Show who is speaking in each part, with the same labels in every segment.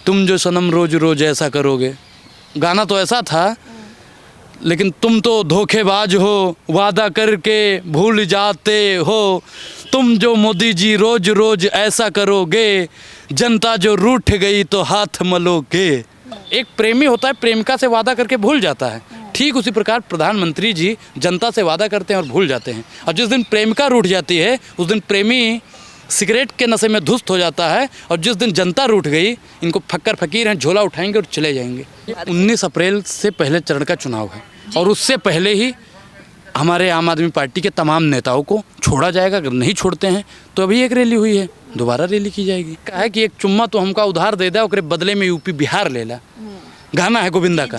Speaker 1: तुम जो सनम रोज रोज ऐसा करोगे, गाना तो ऐसा था, लेकिन तुम तो धोखेबाज हो, वादा करके भूल जाते हो। तुम जो मोदी जी रोज रोज ऐसा करोगे, जनता जो रूठ गई तो हाथ मलोगे। एक प्रेमी होता है, प्रेमिका से वादा करके भूल जाता है, ठीक उसी प्रकार प्रधानमंत्री जी जनता से वादा करते हैं और भूल जाते हैं। और जिस दिन प्रेमिका रूठ जाती है उस दिन प्रेमी सिगरेट के नशे में धुस्त हो जाता है, और जिस दिन जनता रूठ गई, इनको फक्कर फकीर हैं, झोला उठाएंगे और चले जाएंगे। 19 अप्रैल से पहले चरण का चुनाव है, और उससे पहले ही हमारे आम आदमी पार्टी के तमाम नेताओं को छोड़ा जाएगा। अगर नहीं छोड़ते हैं तो अभी एक रैली हुई है, दोबारा रैली की जाएगी। कहा है कि एक चुम्मा तो हमका उधार दे दा, ओकरे बदले में यूपी बिहार ले ला। गाना है गोविंदा का,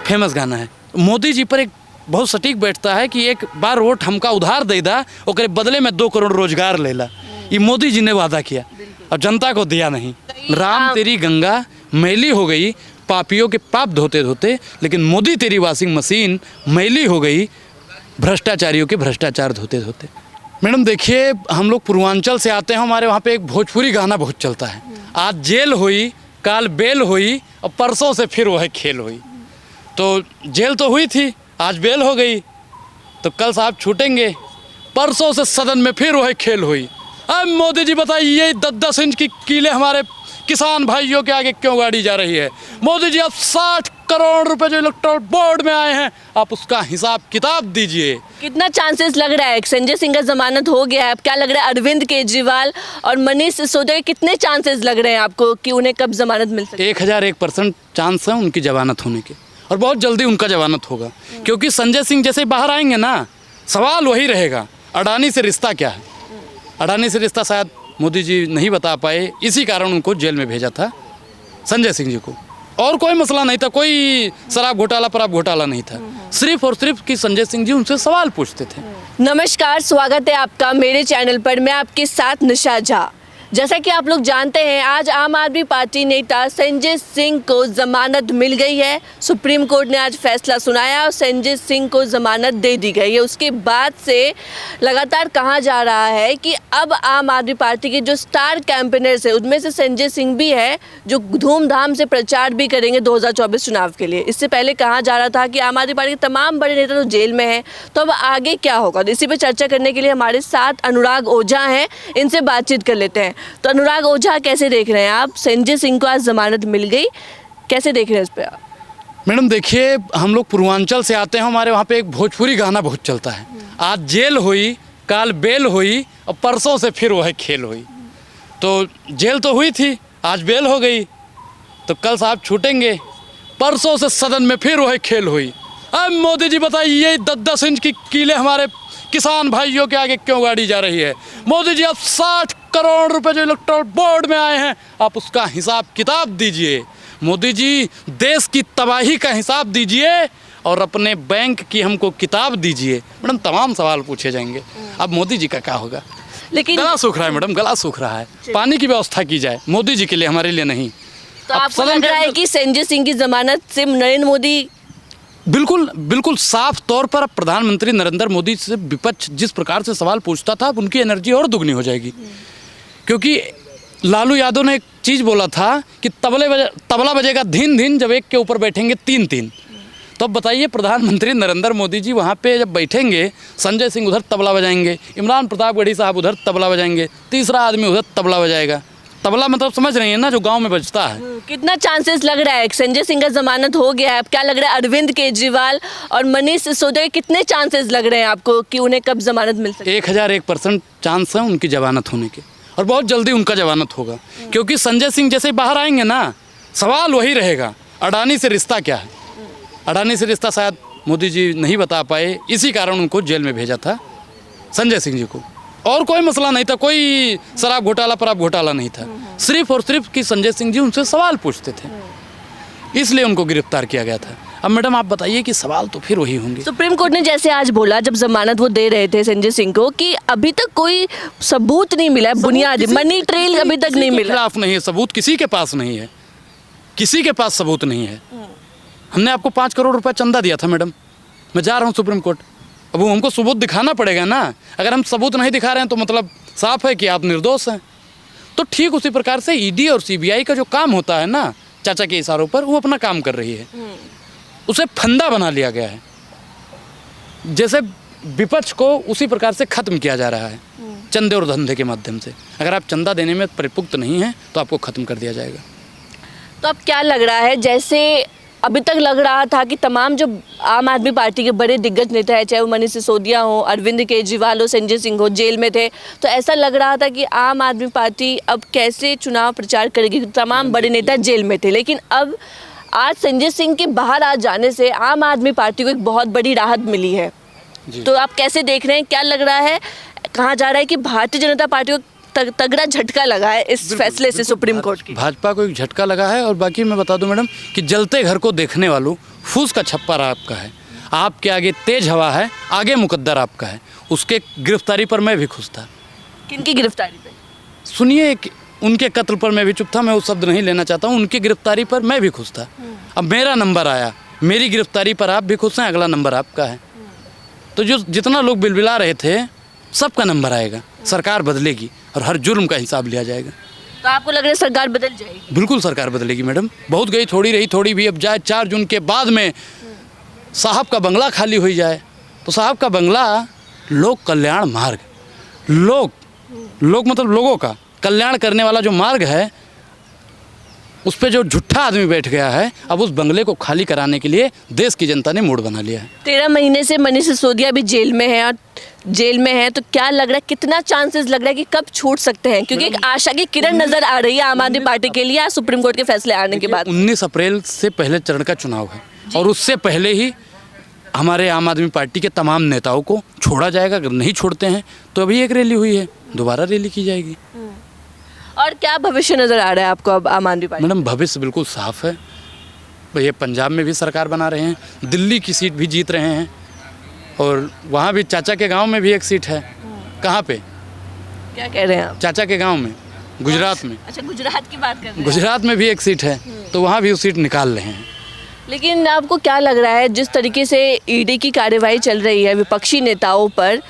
Speaker 1: फेमस गाना है। मोदी जी पर एक बहुत सटीक बैठता है कि एक बार वोट हमका उधार दे दा, ओकरे बदले में 2 करोड़ रोजगार ले ला। ये मोदी जी ने वादा किया और जनता को दिया नहीं। राम तेरी गंगा मैली हो गई, पापियों के पाप धोते धोते, लेकिन मोदी तेरी वॉशिंग मशीन मैली हो गई, भ्रष्टाचारियों के भ्रष्टाचार धोते धोते। मैडम देखिए, हम लोग पूर्वांचल से आते हैं, हमारे वहाँ पे एक भोजपुरी गाना बहुत चलता है, आज जेल हुई काल बेल हुई और परसों से फिर वह खेल हुई। तो जेल तो हुई थी, आज बेल हो गई, तो कल साहब छूटेंगे, परसों से सदन में फिर वह खेल हुई। अब मोदी जी बताइए, 10-10 इंच की कीले हमारे किसान भाइयों के आगे क्यों गाड़ी जा रही है? मोदी जी आप 60 करोड़ रुपए जो इलेक्टोरल बोर्ड में आए हैं, आप उसका हिसाब किताब दीजिए।
Speaker 2: कितना चांसेस लग रहा है? संजय सिंह का जमानत हो गया है, अब क्या लग रहा है अरविंद केजरीवाल और मनीष सिसोदिया के कितने चांसेस लग रहे हैं आपको कि उन्हें कब जमानत मिल सकती है?
Speaker 1: 1001% चांस है उनकी जमानत होने के, और बहुत जल्दी उनका जमानत होगा। क्योंकि संजय सिंह जैसे बाहर आएंगे ना, सवाल वही रहेगा, अडानी से रिश्ता क्या है। अडानी से रिश्ता शायद मोदी जी नहीं बता पाए, इसी कारण उनको जेल में भेजा था संजय सिंह जी को। और कोई मसला नहीं था, कोई शराब घोटाला पराब घोटाला नहीं था, सिर्फ और सिर्फ कि संजय सिंह जी उनसे सवाल पूछते थे।
Speaker 2: नमस्कार, स्वागत है आपका मेरे चैनल पर। मैं आपके साथ निशा झा। जैसा कि आप लोग जानते हैं, आज आम आदमी पार्टी नेता संजय सिंह को जमानत मिल गई है। सुप्रीम कोर्ट ने आज फैसला सुनाया और संजय सिंह को जमानत दे दी गई है। उसके बाद से लगातार कहा जा रहा है कि अब आम आदमी पार्टी के जो स्टार कैंपेनर्स है, उनमें से संजय सिंह भी है, जो धूमधाम से प्रचार भी करेंगे 2024 चुनाव के लिए। इससे पहले कहा जा रहा था कि आम आदमी पार्टी के तमाम बड़े नेता तो जेल में हैं, तो अब आगे क्या होगा? तो इसी पर चर्चा करने के लिए हमारे साथ अनुराग ओझा हैं, इनसे बातचीत कर लेते हैं। तो अनुराग ओझा, कैसे देख रहे हैं आप? संजय सिंह को आज जमानत मिल गई, कैसे देख रहे हैं इस पे आप?
Speaker 1: मैडम देखिए, हम लोग पूर्वांचल से आते हैं, हमारे वहाँ पे एक भोजपुरी गाना बहुत चलता है, आज जेल हुई काल बेल हुई और परसों से फिर वह खेल हुई। तो जेल तो हुई थी, आज बेल हो गई, तो कल साहब छूटेंगे, परसों से सदन में फिर वह खेल हुई। अब मोदी जी बताइए, 10-10 इंच की कीले हमारे किसान भाइयों के आगे क्यों गाड़ी जा रही है? मोदी जी आप 60 करोड़ रुपए जो इलेक्टोरल बोर्ड में आए हैं, आप उसका हिसाब किताब दीजिए। मोदी जी देश की तबाही का हिसाब दीजिए और अपने बैंक की हमको किताब दीजिए। मैडम तमाम सवाल पूछे जाएंगे। अब मोदी जी का क्या होगा?
Speaker 2: लेकिन
Speaker 1: गला सूख रहा है मैडम, गला सूख रहा है, पानी की व्यवस्था की जाए, मोदी जी के लिए, हमारे लिए नहीं।
Speaker 2: तो आपको लग रहा है कि संजय सिंह की जमानत से नरेंद्र मोदी
Speaker 1: बिल्कुल साफ तौर पर अब प्रधानमंत्री नरेंद्र मोदी से विपक्ष जिस प्रकार से सवाल पूछता था, अब उनकी एनर्जी और दुगनी हो जाएगी। क्योंकि लालू यादव ने एक चीज़ बोला था कि तबला बजेगा धीन धीन, जब एक के ऊपर बैठेंगे 3-3। तो अब बताइए, प्रधानमंत्री नरेंद्र मोदी जी वहाँ पे जब बैठेंगे, संजय सिंह उधर तबला बजाएंगे, इमरान प्रतापगढ़ी साहब उधर तबला बजाएंगे, तीसरा आदमी उधर तबला बजाएगा। तबला मतलब समझ रही है ना, जो गांव में बजता है।
Speaker 2: कितना चांसेस लग रहा है? संजय सिंह का जमानत हो गया है, अब क्या लग रहा है अरविंद केजरीवाल और मनीष सिसोदिया के कितने चांसेस लग रहे हैं आपको कि उन्हें कब जमानत मिल सकती है?
Speaker 1: 1001% चांस है उनकी जमानत होने के, और बहुत जल्दी उनका जमानत होगा। क्योंकि संजय सिंह जैसे बाहर आएंगे ना, सवाल वही रहेगा, अडानी से रिश्ता क्या है। अडानी से रिश्ता शायद मोदी जी नहीं बता पाए, इसी कारण उनको जेल में भेजा था संजय सिंह जी को। और कोई मसला नहीं था, कोई शराब घोटाला पराब घोटाला नहीं था, सिर्फ और सिर्फ कि संजय सिंह जी उनसे सवाल पूछते थे, इसलिए उनको गिरफ्तार किया गया था। अब मैडम आप बताइए कि सवाल तो फिर वही होंगे।
Speaker 2: सुप्रीम कोर्ट ने जैसे आज बोला, जब जमानत वो दे रहे थे संजय सिंह को, कि अभी तक कोई सबूत नहीं मिला है, बुनियादी मनी ट्रेल अभी तक नहीं मिला।
Speaker 1: खिलाफ नहीं है सबूत, किसी के पास नहीं है, किसी के पास सबूत नहीं है। हमने आपको 5 करोड़ रुपए चंदा दिया था मैडम, मैं जा रहा हूँ सुप्रीम कोर्ट, अब वो हमको सबूत दिखाना पड़ेगा ना। अगर हम सबूत नहीं दिखा रहे हैं तो मतलब साफ है कि आप निर्दोष हैं। तो तो ठीक उसी प्रकार से ईडी और सीबीआई का जो काम होता है ना चाचा के इशारों पर, वो अपना काम कर रही है। उसे फंदा बना लिया गया है, जैसे विपक्ष को उसी प्रकार से खत्म किया जा रहा है चंदे और धंधे के माध्यम से। अगर आप चंदा देने में परिपुक्त नहीं हैं तो आपको खत्म कर दिया जाएगा।
Speaker 2: तो अब क्या लग रहा है, जैसे अभी तक लग रहा था कि तमाम जो आम आदमी पार्टी के बड़े दिग्गज नेता है, चाहे वो मनीष सिसोदिया हो, अरविंद केजरीवाल हो, संजय सिंह हो, जेल में थे, तो ऐसा लग रहा था कि आम आदमी पार्टी अब कैसे चुनाव प्रचार करेगी, तमाम बड़े नेता जेल में थे। लेकिन अब आज संजय सिंह के बाहर आ जाने से आम आदमी पार्टी को एक बहुत बड़ी राहत मिली है। तो आप कैसे देख रहे हैं, क्या लग रहा है, कहा जा रहा है कि भारतीय जनता पार्टी को तगड़ा झटका लगा है इस फैसले से सुप्रीम कोर्ट की?
Speaker 1: भाजपा को एक झटका लगा है। और बाकी मैं बता दूं मैडम कि जलते घर को देखने वालों, फूस का छप्पर आपका है, आपके आगे तेज हवा है, आगे मुकद्दर आपका है। उसके गिरफ्तारी पर मैं भी खुश था।
Speaker 2: किनकी गिरफ्तारी पे?
Speaker 1: सुनिए, उनके कत्ल पर मैं भी चुप था, मैं वो शब्द नहीं लेना चाहता हूँ। उनकी गिरफ्तारी पर मैं भी खुश था। अब मेरा नंबर आया, मेरी गिरफ्तारी पर आप भी खुश हैं, अगला नंबर आपका है। तो जो जितना लोग बिलबिला रहे थे सबका नंबर आएगा, सरकार बदलेगी और हर जुर्म का हिसाब लिया जाएगा।
Speaker 2: तो आपको लग रहा है सरकार बदल जाएगी?
Speaker 1: बिल्कुल सरकार बदलेगी मैडम। बहुत गई थोड़ी रही, थोड़ी भी अब जाए। 4 जून के बाद में साहब का बंगला खाली हो जाए तो साहब का बंगला लोक कल्याण मार्ग, लोक मतलब लोगों का कल्याण करने वाला जो मार्ग है, उस पर जो झूठा आदमी बैठ गया है, अब उस बंगले को खाली कराने के लिए देश की जनता ने मूड बना लिया है।
Speaker 2: 13 महीने से मनीष सिसोदिया भी जेल में है, और जेल में है तो क्या लग रहा है, कितना चांसेस लग रहा है कि कब छूट सकते हैं? क्योंकि एक आशा की किरण नजर आ रही है आम आदमी पार्टी के लिए आज सुप्रीम कोर्ट के फैसले आने के बाद।
Speaker 1: 19 अप्रैल से पहले चरण का चुनाव है और उससे पहले ही हमारे आम आदमी पार्टी के तमाम नेताओं को छोड़ा जाएगा। अगर नहीं छोड़ते हैं तो अभी एक रैली हुई है, दोबारा रैली की जाएगी।
Speaker 2: और क्या भविष्य नजर आ रहा है आपको अब आम आदमी पार्टी?
Speaker 1: मैडम भविष्य बिल्कुल साफ है। ये पंजाब में भी सरकार बना रहे हैं, दिल्ली की सीट भी जीत रहे हैं, और वहाँ भी चाचा के गांव में भी एक सीट है। कहाँ पे?
Speaker 2: क्या कह रहे हैं आप?
Speaker 1: चाचा के गांव में, गुजरात में।
Speaker 2: अच्छा, गुजरात की बात कर रहे हैं।
Speaker 1: गुजरात में भी एक सीट है, तो वहाँ भी उस सीट निकाल रहे हैं।
Speaker 2: लेकिन आपको क्या लग रहा है, जिस तरीके से ईडी की कार्यवाही चल रही है विपक्षी नेताओं पर,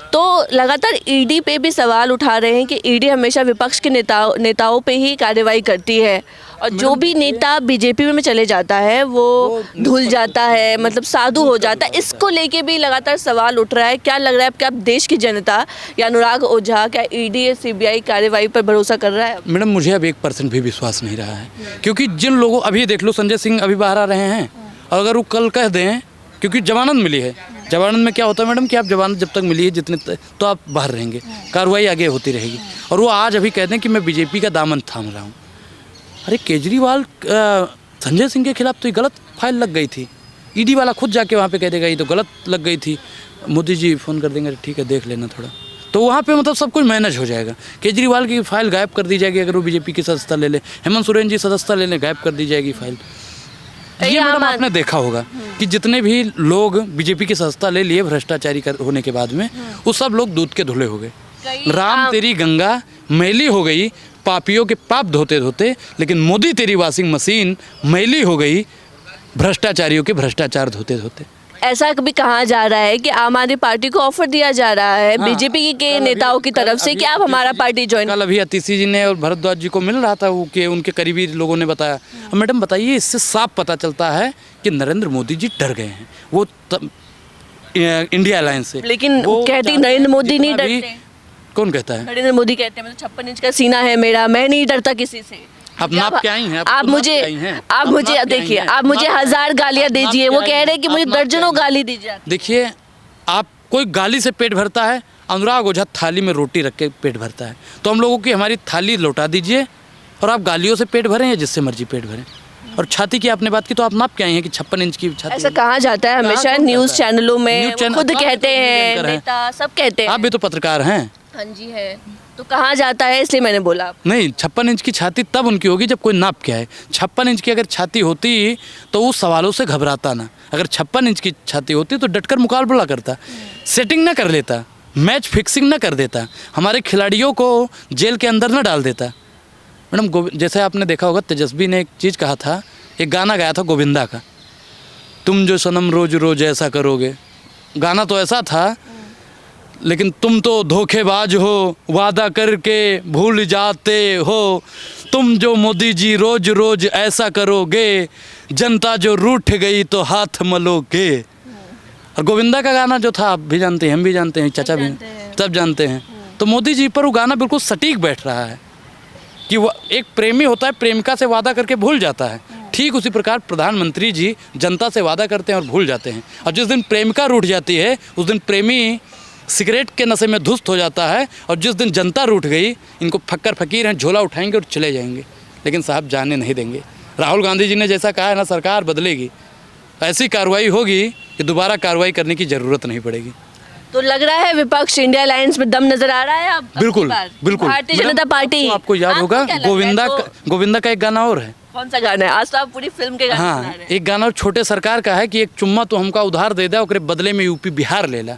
Speaker 2: तो लगातार ईडी पे भी सवाल उठा रहे हैं कि ईडी हमेशा विपक्ष के नेताओं पे ही कार्यवाही करती है, और जो भी नेता बीजेपी में चले जाता है वो धुल जाता है, मतलब साधु हो जाता है। इसको लेके भी लगातार सवाल उठ रहा है। क्या लग रहा है क्या देश की जनता या अनुराग ओझा क्या ईडी या सीबीआई कार्यवाही पर भरोसा कर रहा है?
Speaker 1: मैडम मुझे अब 1% भी विश्वास नहीं रहा है, क्योंकि जिन लोगों, अभी देख लो संजय सिंह अभी बाहर आ रहे हैं, और अगर वो कल कह दें, क्योंकि जमानत मिली है, जमानत में क्या होता है मैडम कि आप जमानत जब तक मिली है जितने तो आप बाहर रहेंगे, कार्रवाई आगे होती रहेगी। और वो आज अभी कहते हैं कि मैं बीजेपी का दामन थाम रहा हूँ। अरे केजरीवाल संजय सिंह के खिलाफ तो ये गलत फाइल लग गई थी, ईडी वाला खुद जाके वहाँ पे कह देगा ये तो गलत लग गई थी, मोदी जी फ़ोन कर देंगे ठीक है देख लेना थोड़ा, तो वहाँ पे मतलब सब कुछ मैनेज हो जाएगा। केजरीवाल की फाइल गायब कर दी जाएगी अगर वो बीजेपी की सदस्यता ले ले, हेमंत सोरेन जी सदस्यता ले लें, गायब कर दी जाएगी फाइल। ये मैडम आपने देखा होगा कि जितने भी लोग बीजेपी की सदस्यता ले लिए भ्रष्टाचारी होने के बाद में, वो सब लोग दूध के धुले हो गए। राम तेरी गंगा मैली हो गई पापियों के पाप धोते धोते, लेकिन मोदी तेरी वॉशिंग मशीन मैली हो गई भ्रष्टाचारियों के भ्रष्टाचार धोते धोते।
Speaker 2: ऐसा भी कहा जा रहा है कि आम आदमी पार्टी को ऑफर दिया जा रहा है बीजेपी के नेताओं की तरफ से कि आप हमारा पार्टी ज्वाइन।
Speaker 1: कल अभी अतिशी जी ने और भरद्वाज जी को मिल रहा था, वो कि उनके करीबी लोगों ने बताया। मैडम बताइए, इससे साफ पता चलता है कि नरेंद्र मोदी जी डर गए हैं वो इंडिया अलायंस से।
Speaker 2: लेकिन कहती नरेंद्र मोदी नहीं डरते।
Speaker 1: कौन कहता है?
Speaker 2: नरेंद्र मोदी कहते हैं 56 इंच का सीना है मेरा, मैं नहीं डरता किसी से।
Speaker 1: आप नाप के आई हैं?
Speaker 2: आप मुझे देखिए, आप मुझे 1000 गालियां दीजिए, वो कह रहे हैं कि मुझे दर्जनों गाली दीजिए।
Speaker 1: देखिए, आप कोई गाली से पेट भरता है, अनुराग ओझा थाली में रोटी रख के पेट भरता है, तो हम लोगों की हमारी थाली लौटा दीजिए और आप गालियों से पेट भरें या जिससे मर्जी पेट भरें। और छाती की आपने बात की तो आप नाप के आई हैं कि 56 इंच की छाती।
Speaker 2: ऐसा कहा जाता है हमेशा न्यूज़ चैनलों में, खुद कहते हैं नेता, सब कहते हैं।
Speaker 1: आप भी तो पत्रकार हैं।
Speaker 2: हाँ जी है, तो कहा जाता है इसलिए मैंने बोला।
Speaker 1: नहीं, 56 इंच की छाती तब उनकी होगी जब कोई नाप के आए। 56 इंच की अगर छाती होती तो उस सवालों से घबराता ना। अगर 56 इंच की छाती होती तो डटकर मुकाबला करता, सेटिंग ना कर लेता, मैच फिक्सिंग ना कर देता, हमारे खिलाड़ियों को जेल के अंदर ना डाल देता। मैडम जैसे आपने देखा होगा तेजस्वी ने एक चीज़ कहा था, एक गाना गाया था गोविंदा का, तुम जो सनम रोज रोज ऐसा करोगे। गाना तो ऐसा था, लेकिन तुम तो धोखेबाज हो, वादा करके भूल जाते हो। तुम जो मोदी जी रोज रोज ऐसा करोगे, जनता जो रूठ गई तो हाथ मलोगे। और गोविंदा का गाना जो था आप भी जानते हैं, हम भी जानते हैं, चाचा भी सब जानते हैं। तो मोदी जी पर वो गाना बिल्कुल सटीक बैठ रहा है कि वो एक प्रेमी होता है, प्रेमिका से वादा करके भूल जाता है, ठीक उसी प्रकार प्रधानमंत्री जी जनता से वादा करते हैं और भूल जाते हैं। और जिस दिन प्रेमिका रूठ जाती है उस दिन प्रेमी सिगरेट के नशे में धुस्त हो जाता है, और जिस दिन जनता रूठ गई, इनको फक्कर फकीर हैं, झोला उठाएंगे और चले जाएंगे, लेकिन साहब जाने नहीं देंगे। राहुल गांधी जी ने जैसा कहा है ना, सरकार बदलेगी, ऐसी कार्रवाई होगी कि दोबारा कार्रवाई करने की ज़रूरत नहीं पड़ेगी।
Speaker 2: तो लग रहा है विपक्ष इंडिया अलायंस में दम नजर आ रहा है अब
Speaker 1: बिल्कुल बिल्कुल।
Speaker 2: भारतीय जनता पार्टी।
Speaker 1: आपको याद होगा गोविंदा का एक गाना और है।
Speaker 2: कौन सा गाना है? आज तो आप पूरी फिल्म के गाने सुना
Speaker 1: हाँ,
Speaker 2: रहे हैं।
Speaker 1: एक गाना और छोटे सरकार का है कि एक चुम्मा तो हमका उधार दे दे, ओकरे बदले में यूपी बिहार ले ला।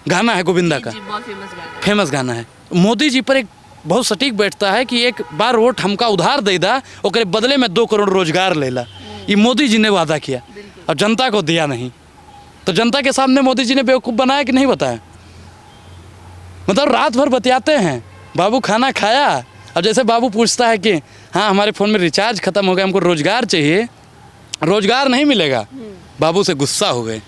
Speaker 1: गाना है गोविंदा का,
Speaker 2: जी, बहुत फेमस गाना है।
Speaker 1: फेमस गाना है। मोदी जी पर एक बहुत सटीक बैठता है कि एक बार वोट हमका उधार दे दा, ओकरे बदले में 2 करोड़ रोजगार ले ला। ये मोदी जी ने वादा किया और जनता को दिया नहीं। तो जनता के सामने मोदी जी ने बेवकूफ़ बनाया कि नहीं बताया? मतलब रात भर बतियाते हैं, बाबू खाना खाया, और जैसे बाबू पूछता है कि हाँ हमारे फ़ोन में रिचार्ज ख़त्म हो गया, हमको रोज़गार चाहिए, रोज़गार नहीं मिलेगा, बाबू से गुस्सा हो गए।